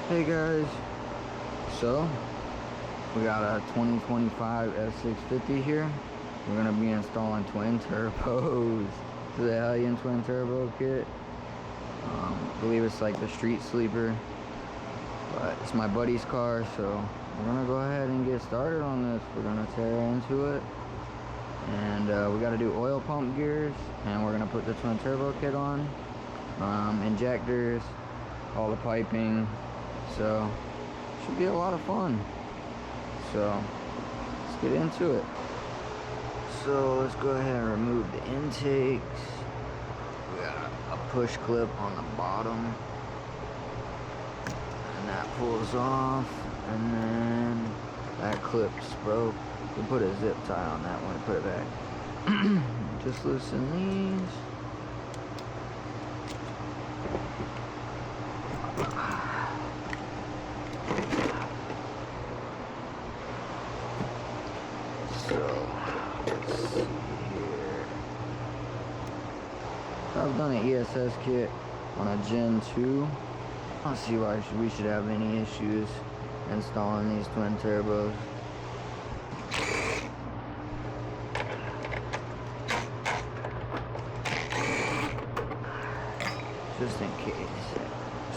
Hey guys, so we got a 2025 S650 here. We're gonna be installing twin turbos to the Hellion Twin Turbo kit. I believe it's like the street sleeper, but it's my buddy's car, so we're gonna go ahead and get started on this. We're gonna tear into it, and we got to do oil pump gears, and we're gonna put the twin turbo kit on, injectors, all the piping. So should be a lot of fun. So let's get into it. So let's go ahead and remove the intakes. We got a push clip on the bottom, and that pulls off, and then that clip's broke. We put a zip tie on that one and put it back. Just loosen these. I've done an ESS kit on a Gen 2. I don't see why we should have any issues installing these twin turbos. Just in case.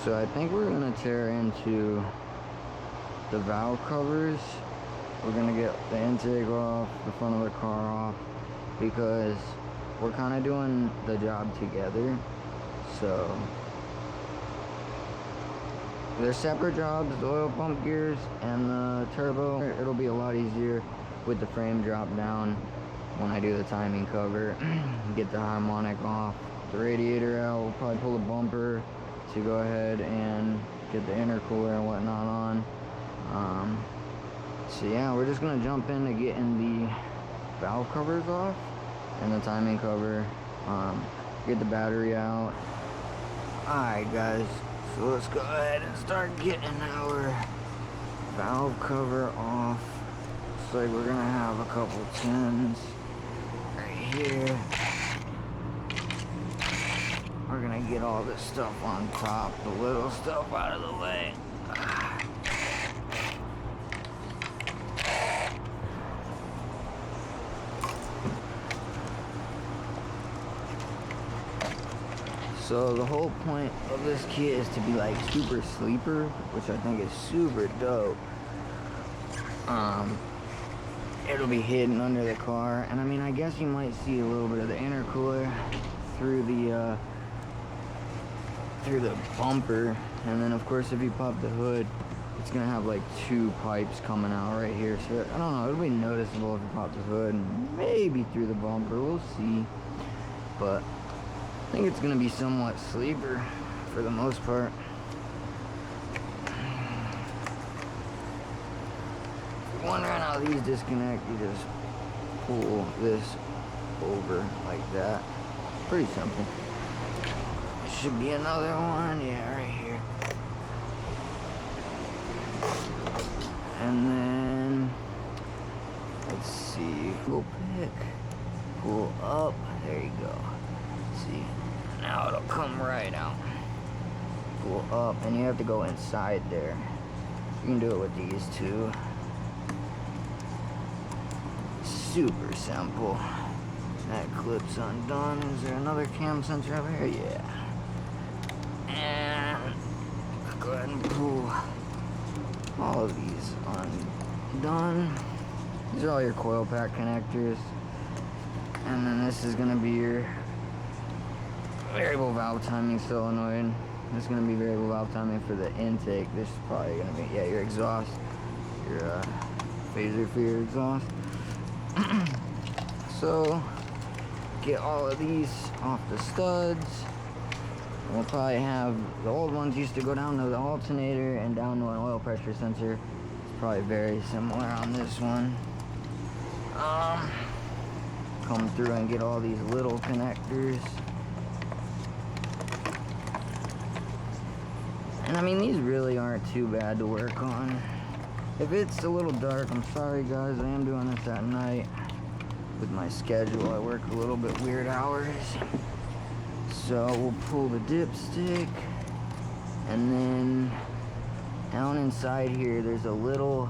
So I think we're gonna tear into the valve covers. We're gonna get the intake off, the front of the car off, because we're kind of doing the job together. So they're separate jobs, the oil pump gears and the turbo. It'll be a lot easier with the frame drop down when I do the timing cover. Get the harmonic off, the radiator out. We'll probably pull the bumper to go ahead and get the intercooler and whatnot on. So yeah, we're just gonna jump into getting the valve covers off and the timing cover, get the battery out. Alright guys, so let's go ahead and start getting our valve cover off. Looks like we're gonna have a couple tins right here. We're gonna get all this stuff on top, the little stuff out of the way. So the whole point of this kit is to be like super sleeper, which I think is super dope. It'll be hidden under the car, and I mean, I guess you might see a little bit of the intercooler through the bumper, and then of course if you pop the hood, it's gonna have like two pipes coming out right here. So I don't know, it'll be noticeable if you pop the hood, maybe through the bumper, we'll see. But I think it's gonna be somewhat sleeper for the most part. If you're wondering how these disconnect, you just pull this over like that. Pretty simple. There should be another one, yeah, right here. And then let's see, pull pick, pull up, there you go. See, now it'll come right out. Pull up, and you have to go inside there. You can do it with these two. Super simple. That clip's undone. Is there another cam sensor over here? Yeah. And go ahead and pull all of these undone. These are all your coil pack connectors. And then this is gonna be your variable valve timing solenoid. This is going to be variable valve timing for the intake. This is probably going to be, yeah, your exhaust, your phaser for your exhaust. So get all of these off the studs. We'll probably have, the old ones used to go down to the alternator and down to an oil pressure sensor. It's probably very similar on this one. Come through and get all these little connectors. And I mean, these really aren't too bad to work on. If it's a little dark, I'm sorry guys, I am doing this at night. With my schedule, I work a little bit weird hours. So we'll pull the dipstick, and then Down inside here, there's a little,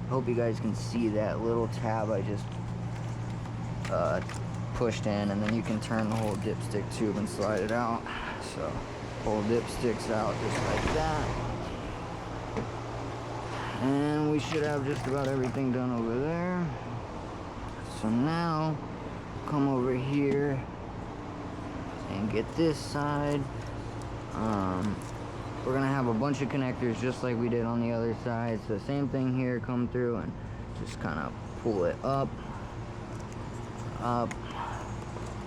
hope you guys can see that little tab I just pushed in, and then you can turn the whole dipstick tube and slide it out. So, whole dipstick's out just like that. And we should have just about everything done over there. So now, come over here and get this side. We're gonna have a bunch of connectors just like we did on the other side. So same thing here, come through and just kind of pull it up,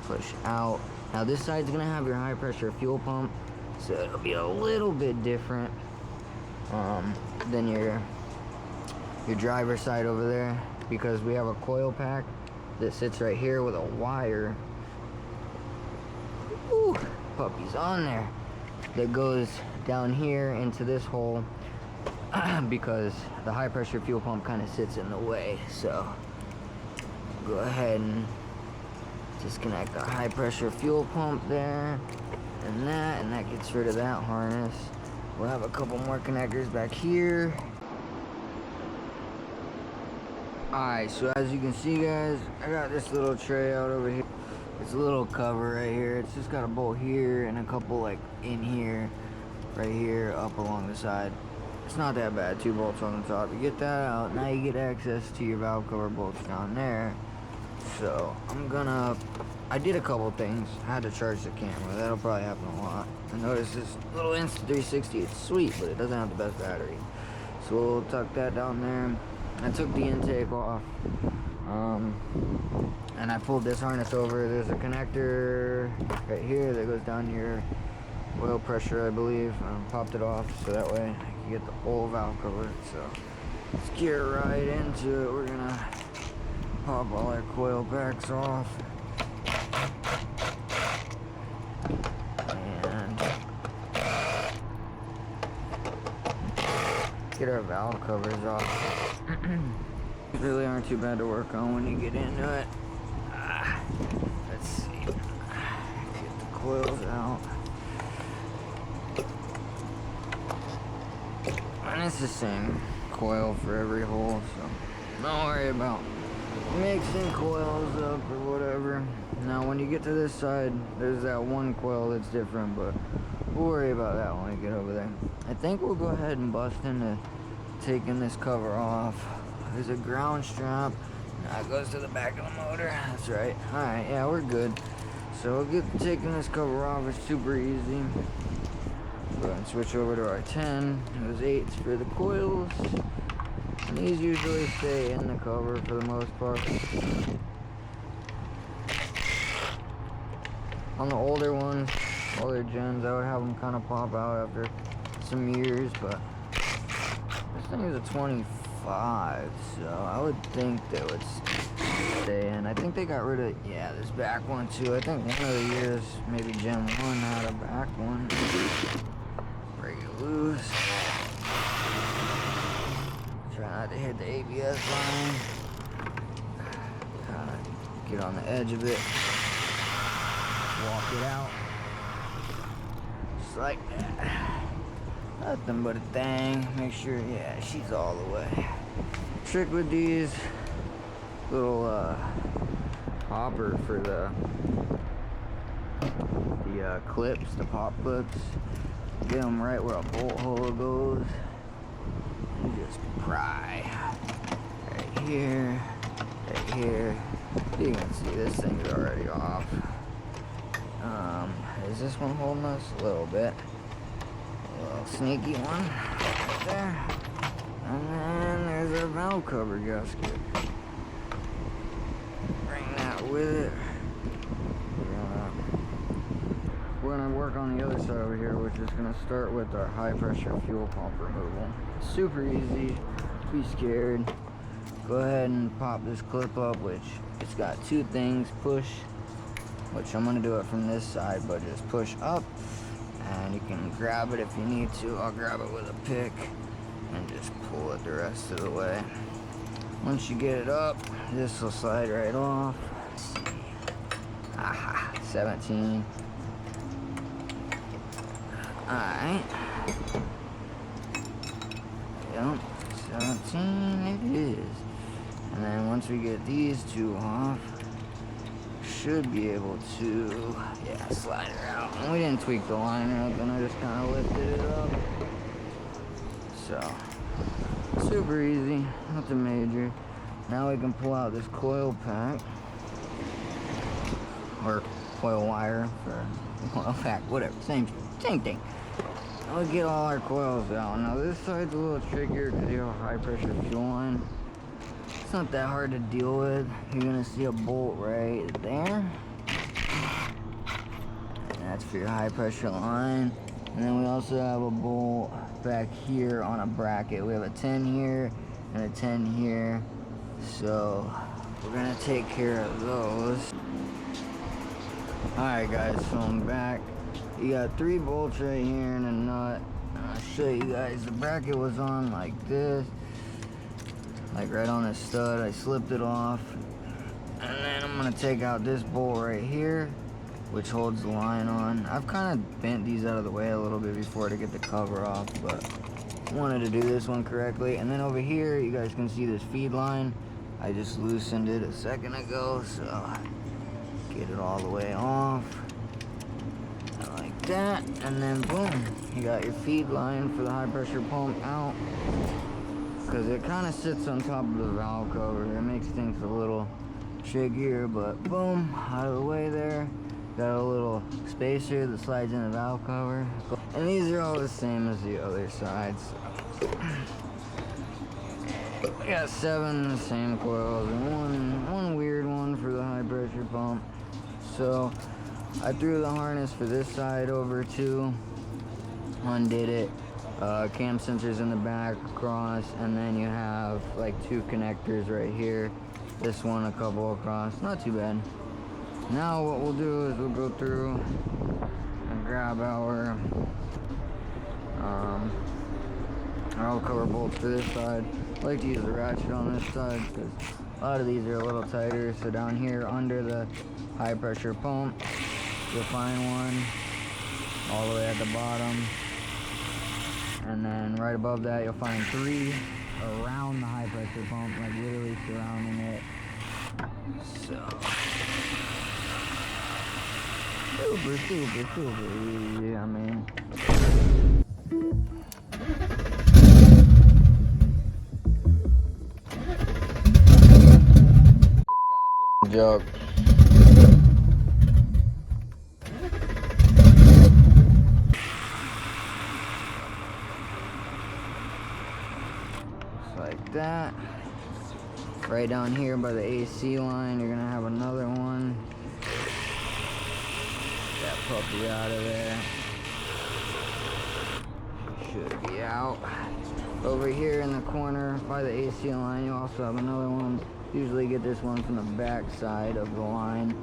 push out. Now this side's gonna have your high pressure fuel pump, so it'll be a little bit different than your driver's side over there, because we have a coil pack that sits right here with a wire. Ooh, puppy's on there. That goes down here into this hole because the high pressure fuel pump kind of sits in the way. So go ahead and disconnect the high pressure fuel pump there and that gets rid of that harness. We'll have a couple more connectors back here. Alright, so as you can see guys, I got this little tray out over here. It's a little cover right here. It's just got a bolt here and a couple like in here, right here, up along the side. It's not that bad, 2 bolts on the top. You get that out, now you get access to your valve cover bolts down there. So I did a couple things. I had to charge the camera. That'll probably happen a lot. I noticed this little Insta360, it's sweet, but it doesn't have the best battery. So we'll tuck that down there. I took the intake off. And I pulled this harness over. There's a connector right here that goes down to your oil pressure, I believe. Popped it off so that way I can get the whole valve covered. So let's get right into it. We're gonna pop all our coil packs off. And get our valve covers off. Really aren't too bad to work on when you get into it. Let's see. Get the coils out. And it's the same coil for every hole, so don't worry about mixing coils up or whatever. Now when you get to this side, there's that one coil that's different, but we'll worry about that when we get over there. I think we'll go ahead and bust into taking this cover off. There's a ground strap. That goes to the back of the motor. That's right. Alright, yeah, we're good. So we'll get taking this cover off. It's super easy. Go ahead and switch over to our 10. Those 8s for the coils. And these usually stay in the cover for the most part. On the older ones, older gens, I would have them kind of pop out after some years, but this thing is a 25, so I would think they would stay in. I think they got rid of, yeah, this back one too. I think one of the years, maybe Gen 1 had a back one. Break it loose. Try not to hit the ABS line. Kind of get on the edge of it. Walk it out. Just like that. Nothing but a thing. Make sure, yeah, she's all the way. Trick with these little hopper for the clips, the pop clips. Get them right where a bolt hole goes. And just pry. Right here. Right here. You can see this thing's already off. Is this one holding us? A little bit. A little sneaky one right there. And then there's our valve cover gasket. Bring that with it. We're gonna work on the other side over here, which is gonna start with our high pressure fuel pump removal. Super easy. Be scared. Go ahead and pop this clip up, which it's got 2 things. Push, which I'm gonna do it from this side, but just push up. And you can grab it if you need to. I'll grab it with a pick and just pull it the rest of the way. Once you get it up, this will slide right off. Let's see. Aha, 17. Alright. Yep, 17 it is. And then once we get these two off, should be able to, yeah, slide her out. And we didn't tweak the liner up, and I just kind of lifted it up. So, super easy, nothing major. Now we can pull out this coil pack, or coil wire for coil pack, whatever, same thing. We'll get all our coils out. Now this side's a little trickier because you have a high pressure fuel line. It's not that hard to deal with. You're gonna see a bolt right there. That's for your high pressure line. And then we also have a bolt back here on a bracket. We have a 10 here and a 10 here. So we're gonna take care of those. Alright guys, so I'm back. You got 3 bolts right here and a nut. I'll show you guys. The bracket was on like this. Like right on the stud. I slipped it off. And then I'm gonna take out this bolt right here, which holds the line on. I've kind of bent these out of the way a little bit before to get the cover off, but I wanted to do this one correctly. And then over here, you guys can see this feed line. I just loosened it a second ago, so get it all the way off. Like that, and then boom, you got your feed line for the high pressure pump out. Because it kind of sits on top of the valve cover. It makes things a little trickier, but boom, out of the way there. Got a little spacer that slides in the valve cover. And these are all the same as the other sides. We got 7 the same coils and one weird one for the high pressure pump. So I threw the harness for this side over too, undid it. Cam sensors in the back across, and then you have like 2 connectors right here. This one a couple across, not too bad. Now what we'll do is we'll go through and grab our cover bolts for this side. I like to use the ratchet on this side because a lot of these are a little tighter. So down here under the high pressure pump, you'll find one all the way at the bottom. And then right above that, you'll find 3 around the high pressure pump, like literally surrounding it. So, super easy, I mean. Goddamn joke. Like that. Right down here by the AC line, you're gonna have another one. Get that puppy out of there. Should be out. Over here in the corner by the AC line, you also have another one. Usually get this one from the back side of the line.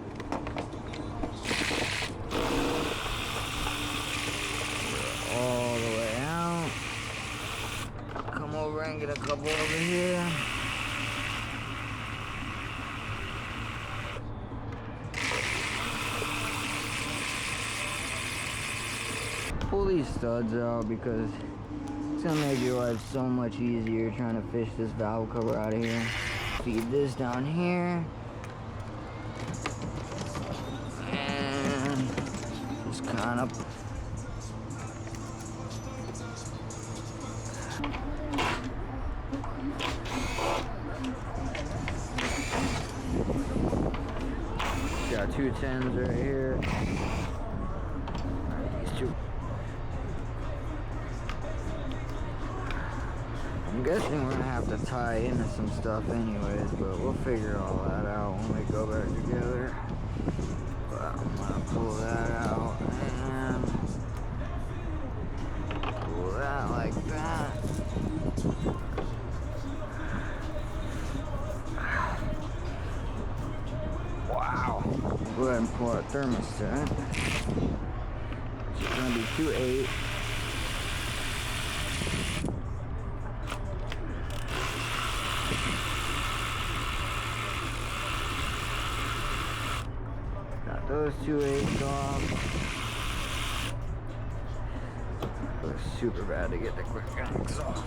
All the way out. Come over and get a couple over here. Pull these studs out because it's gonna make your life so much easier trying to fish this valve cover out of here. Feed this down here. And just kind of got 2 10s right here. These 2. I'm guessing we're gonna have to tie into some stuff anyways, but we'll figure all that out when we go back together. But I'm gonna pull that out and pull that like that. Wow. Go ahead and pull our thermostat. It's gonna be 2.8. Got those 2 8s off. Let's super bad to get the quick gunks off.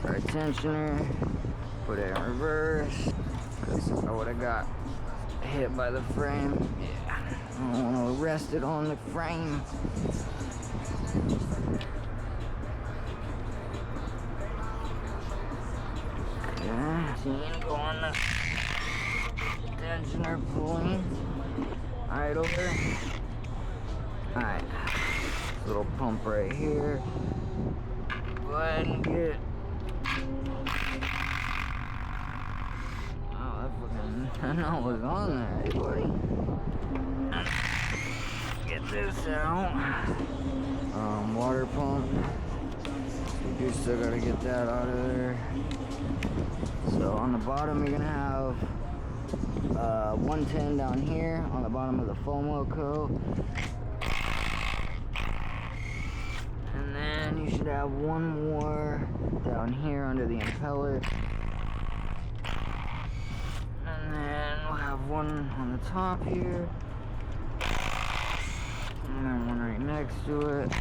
Our tensioner, put it in reverse, because I would have got hit by the frame. Yeah, I don't want to rest it on the frame. Yeah, see, go on the tensioner pulling. Alright, over. Alright, little pump right here. Go ahead and get. Oh, that fucking nut was on there, hey buddy. Get this out. Water pump. You do still gotta get that out of there. So on the bottom, you're gonna have 110 down here on the bottom of the foam loco. And then you should have one more down here under the impeller. And then we'll have one on the top here. And then one right next to it.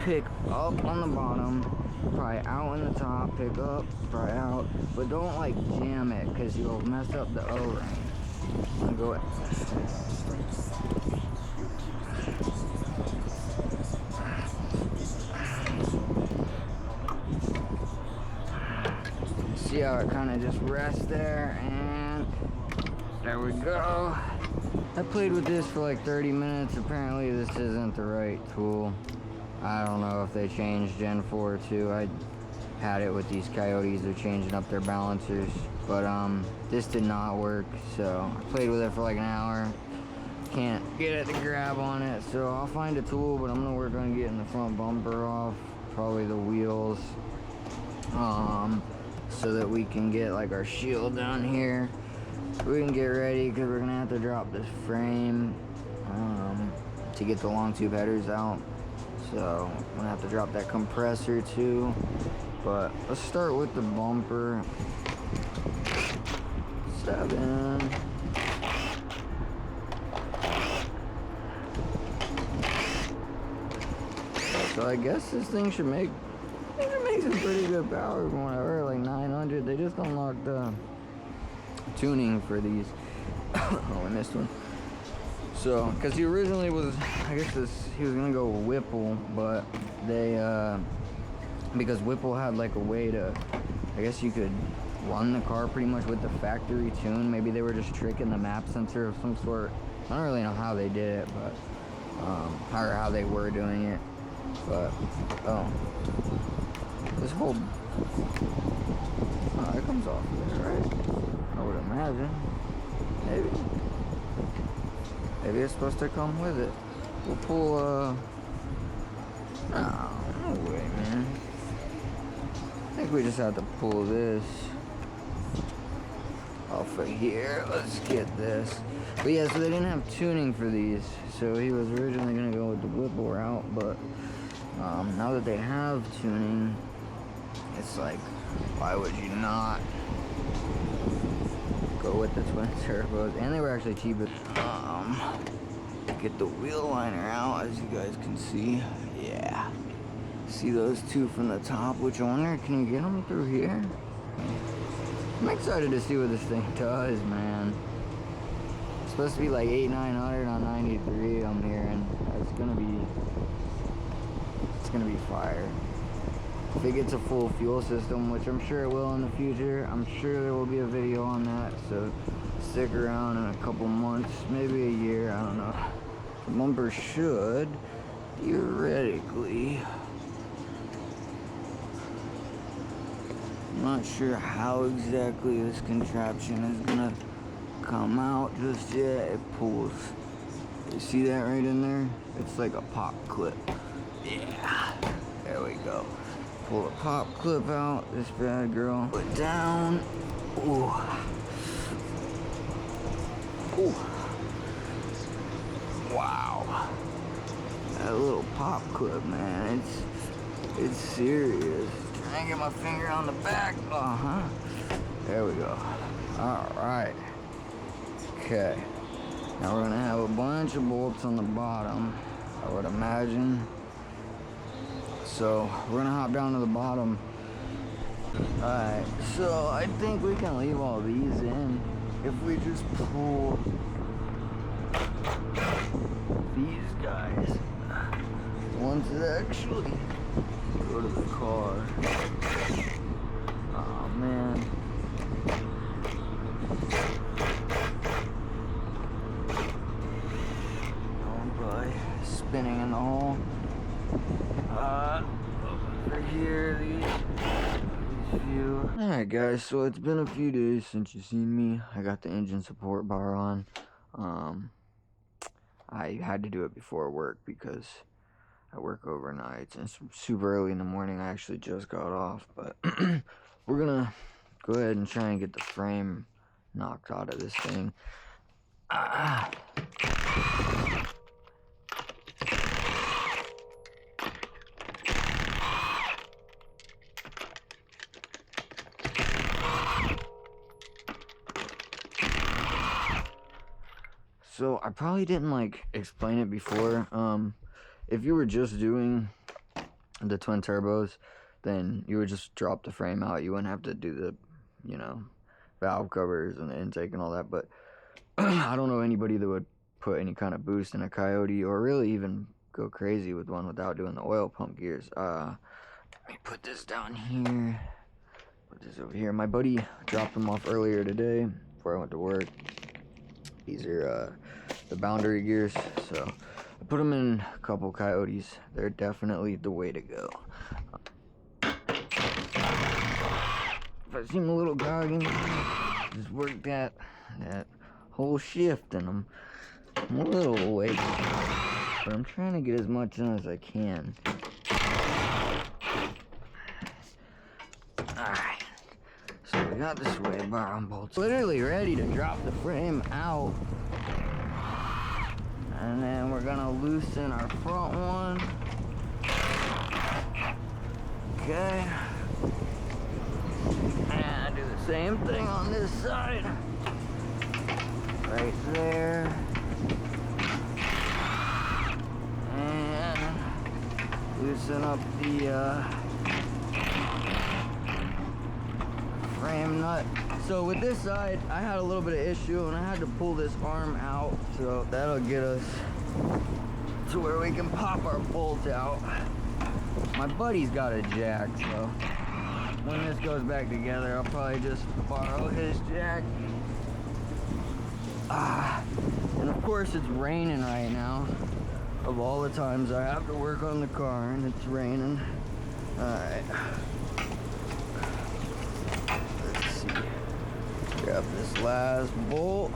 Pick up on the bottom, probably out in the top, pick up, probably out. But don't like jam it, because you'll mess up the O-ring. I'll go ahead. See how it kind of just rests there, and there we go. I played with this for like 30 minutes. Apparently this isn't the right tool. I don't know if they changed Gen 4 or 2. I had it with these Coyotes. They're changing up their balancers. But this did not work, so I played with it for like an hour. Can't get it to grab on it, so I'll find a tool, but I'm gonna work on getting the front bumper off, probably the wheels, so that we can get like our shield down here. We can get ready, because we're gonna have to drop this frame to get the long tube headers out. So I'm gonna have to drop that compressor too. But let's start with the bumper. 7. So I guess this thing should make some pretty good power from what I heard, like 900. They just unlocked the tuning for these. Oh, I missed one. So, because he originally was, I guess he was gonna go Whipple, but they, because Whipple had like a way to, I guess you could run the car pretty much with the factory tune. Maybe they were just tricking the map sensor of some sort. I don't really know how they did it, but, or how they were doing it. But, this whole, it comes off there, right? I would imagine. Maybe it's supposed to come with it. We'll pull, no way, man. I think we just have to pull this off of here. Let's get this. But yeah, so they didn't have tuning for these. So he was originally gonna go with the Whipple route, but now that they have tuning, it's like, why would you not go with the twin turbos? And they were actually cheaper. Get the wheel liner out, as you guys can see. Yeah, see those two from the top, which I wonder, can you get them through here? I'm excited to see what this thing does, man. It's supposed to be like 8,900 on 93, I'm hearing. It's gonna be fire. If it gets a full fuel system, which I'm sure it will in the future, I'm sure there will be a video on that, so stick around in a couple months, maybe a year, I don't know. The bumper should, theoretically, I'm not sure how exactly this contraption is gonna come out just yet. It pulls, you see that right in there? It's like a pop clip. Yeah, there we go. Pull the pop clip out, this bad girl. Put down. Ooh. Ooh. Wow. That little pop clip, man, it's serious. Trying to get my finger on the back. There we go. Alright. Okay. Now we're gonna have a bunch of bolts on the bottom I would imagine. So we're gonna hop down to the bottom. Alright, so I think we can leave all these in if we just pull these guys. Ones that actually go to the car. Oh man. Going by spinning in the hole. Over here, these few. Alright guys, so it's been a few days since you've seen me. I got the engine support bar on. I had to do it before work because I work overnights and it's super early in the morning. I actually just got off, but we're gonna go ahead and try and get the frame knocked out of this thing. So I probably didn't like explain it before. If you were just doing the twin turbos, then you would just drop the frame out. You wouldn't have to do the, you know, valve covers and the intake and all that. But I don't know anybody that would put any kind of boost in a Coyote or really even go crazy with one without doing the oil pump gears. Let me put this down here. Put this over here. My buddy dropped them off earlier today before I went to work. These are the boundary gears, so I put them in a couple Coyotes. They're definitely the way to go. If I seem a little groggy, just work that whole shift in them. I'm a little awake, but I'm trying to get as much in as I can. Alright. So we got the sway bar on bolts. Literally ready to drop the frame out. And then we're gonna loosen our front one. Okay. And do the same thing on this side. Right there. And loosen up the frame nut. So with this side, I had a little bit of issue and I had to pull this arm out. So that'll get us to where we can pop our bolt out. My buddy's got a jack, so when this goes back together, I'll probably just borrow his jack. And of course it's raining right now. Of all the times I have to work on the car and it's raining. Alright. Grab this last bolt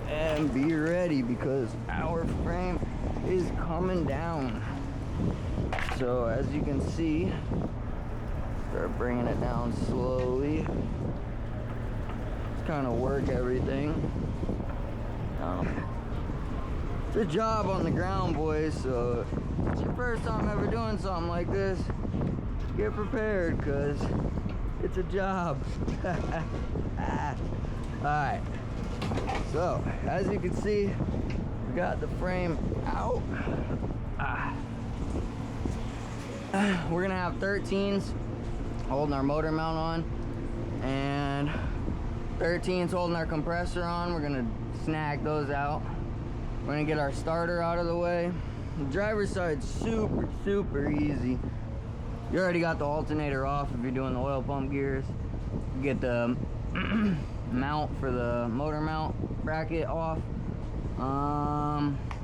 and be ready because our frame is coming down. So as you can see, start bringing it down slowly. Just kind of work everything. It's a job on the ground, boys, so if it's your first time ever doing something like this, get prepared because it's a job. Alright, so as you can see, we got the frame out. We're gonna have 13s holding our motor mount on and 13s holding our compressor on. We're gonna snag those out. We're gonna get our starter out of the way. The driver's side's super easy. You already got the alternator off if you're doing the oil pump gears. You get the mount for the motor mount bracket off.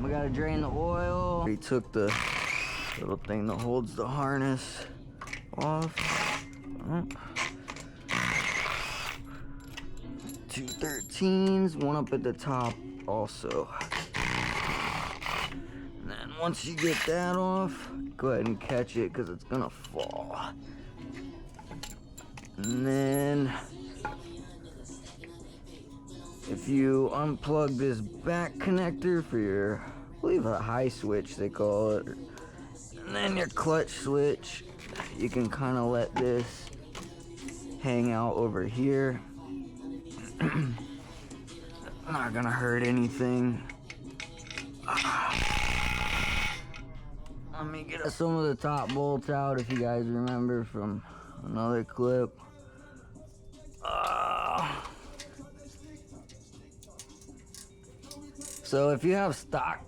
We gotta drain the oil. We took the little thing that holds the harness off. 2 13s, one up at the top also. And then once you get that off, go ahead and catch it because it's gonna fall. And then if you unplug this back connector for your, I believe a high switch they call it, and then your clutch switch, you can kind of let this hang out over here. Not gonna hurt anything. Let me get some of the top bolts out if you guys remember from another clip. So if you have stock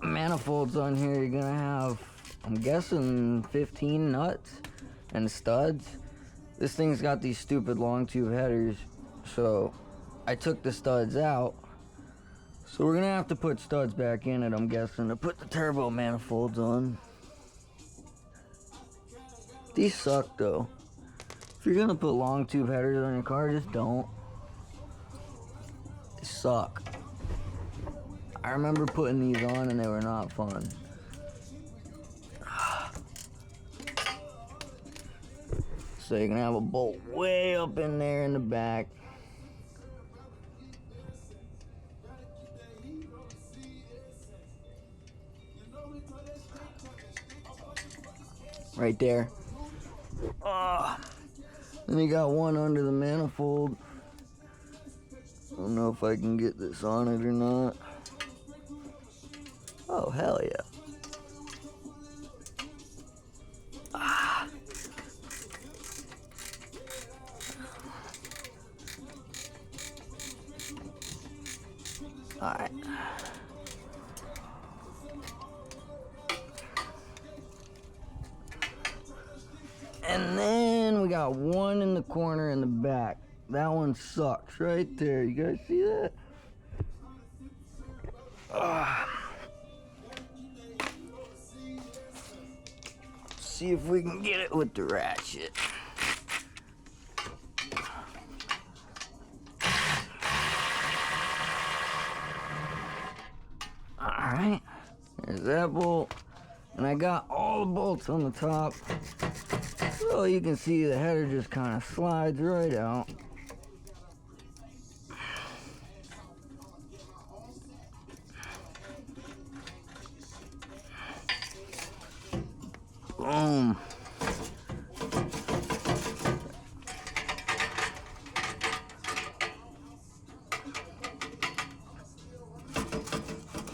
manifolds on here, you're gonna have, I'm guessing, 15 nuts and studs. This thing's got these stupid long tube headers, so I took the studs out. So we're gonna have to put studs back in it, I'm guessing, to put the turbo manifolds on. These suck though. If you're gonna put long tube headers on your car, just don't. They suck. I remember putting these on and they were not fun. So you're gonna have a bolt way up in there in the back. Right there. Then you got one under the manifold. I don't know if I can get this on it or not. Oh, hell yeah. Alright. And then we got one in the corner in the back. That one sucks right there. You guys see that? See if we can get it with the ratchet. Alright, there's that bolt. And I got all the bolts on the top. So you can see the header just kind of slides right out. Boom.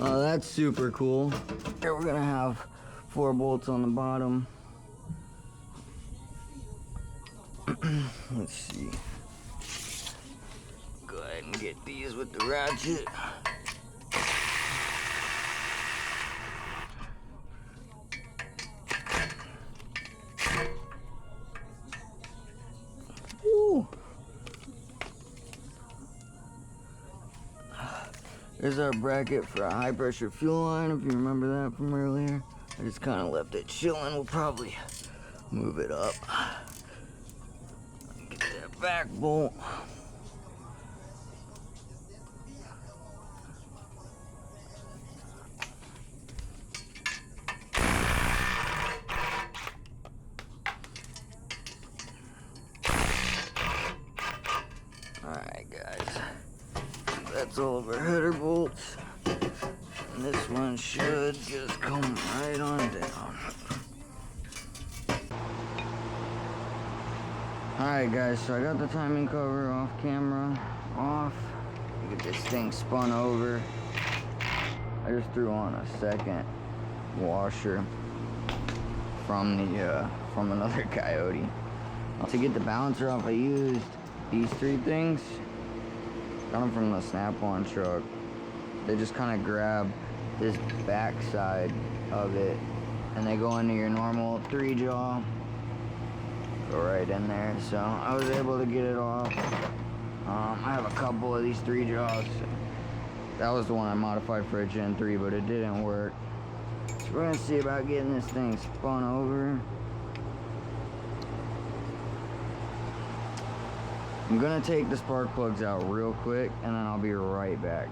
Oh, that's super cool. Here we're gonna have 4 bolts on the bottom. Let's see. Go ahead and get these with the ratchet. Woo. There's our bracket for a high pressure fuel line, if you remember that from earlier. I just kind of left it chilling. We'll probably move it up. Get that back bolt. Alright guys, that's all of our header bolts. And this one should just come right on down. Alright guys, so I got the timing cover off camera, off. Get this thing spun over. I just threw on a second washer from another Coyote. To get the balancer off, I used these 3 things. Got them from the Snap-on truck. They just kind of grab this back side of it and they go into your normal 3-jaw. Go right in there. So I was able to get it off. I have a couple of these 3-jaws. That was the one I modified for a Gen 3, but it didn't work. So we're gonna see about getting this thing spun over. I'm gonna take the spark plugs out real quick and then I'll be right back.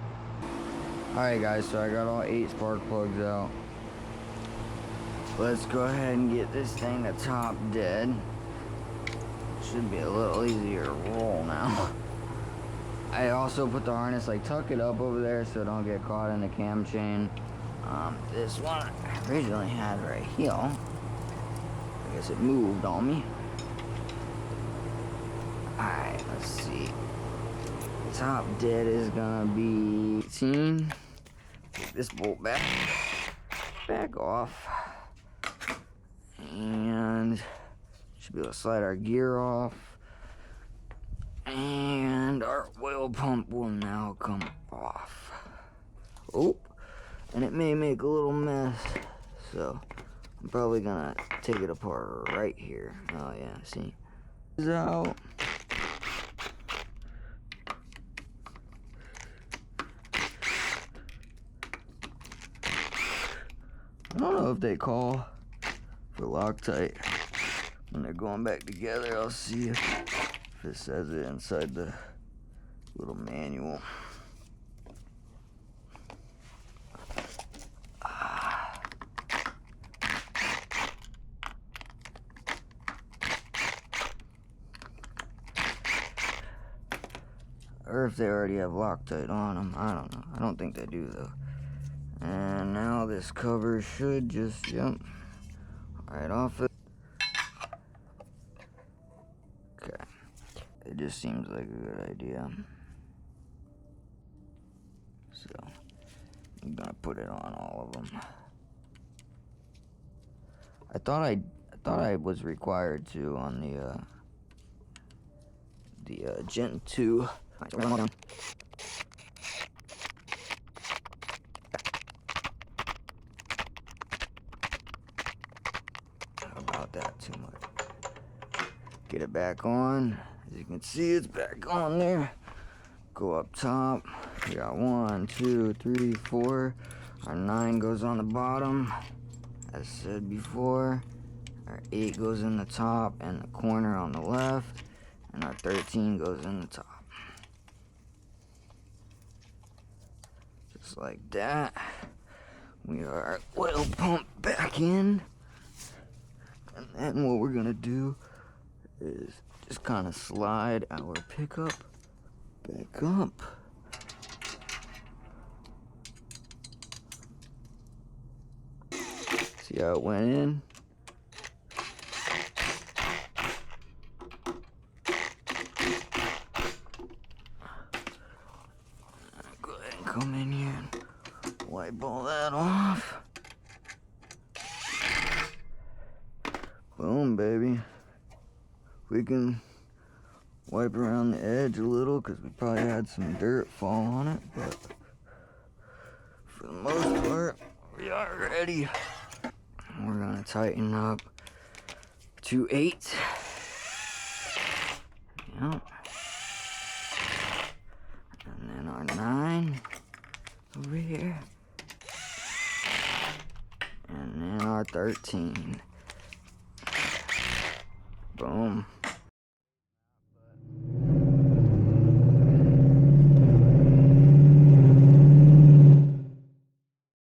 Alright guys, so I got all 8 spark plugs out. Let's go ahead and get this thing to top dead. Should be a little easier to roll now. I also put the harness, like, tuck it up over there so it don't get caught in the cam chain. This one I originally had right here. I guess it moved on me. Alright, let's see. Top dead is gonna be 18. Take this bolt back off. And should be able to slide our gear off. And our oil pump will now come off. Oh, and it may make a little mess, so I'm probably gonna take it apart right here. Oh yeah, see? It's out. I don't know if they call for Loctite when they're going back together. I'll see if it says it inside the little manual. Or if they already have Loctite on them, I don't know. I don't think they do though. And now this cover should just jump right off it. Okay, it just seems like a good idea. So I'm gonna put it on all of them. I thought I was required to on the Gen 2. How about that too much? Get it back on. As you can see, it's back on there. Go up top. We got 1, 2, 3, 4. Our 9 goes on the bottom. As said before, our 8 goes in the top and the corner on the left, and our 13 goes in the top. Just like that. We got our oil pump back in. And then what we're gonna do is just kind of slide our pickup back up. See how it went in? Go ahead and come in here and wipe all that off. Boom, baby. We can wipe around the edge a little because we probably had some dirt fall on it, but for the most part, we are ready. We're gonna tighten up to 8. Yep. And then our 9 over here. And then our 13. Boom.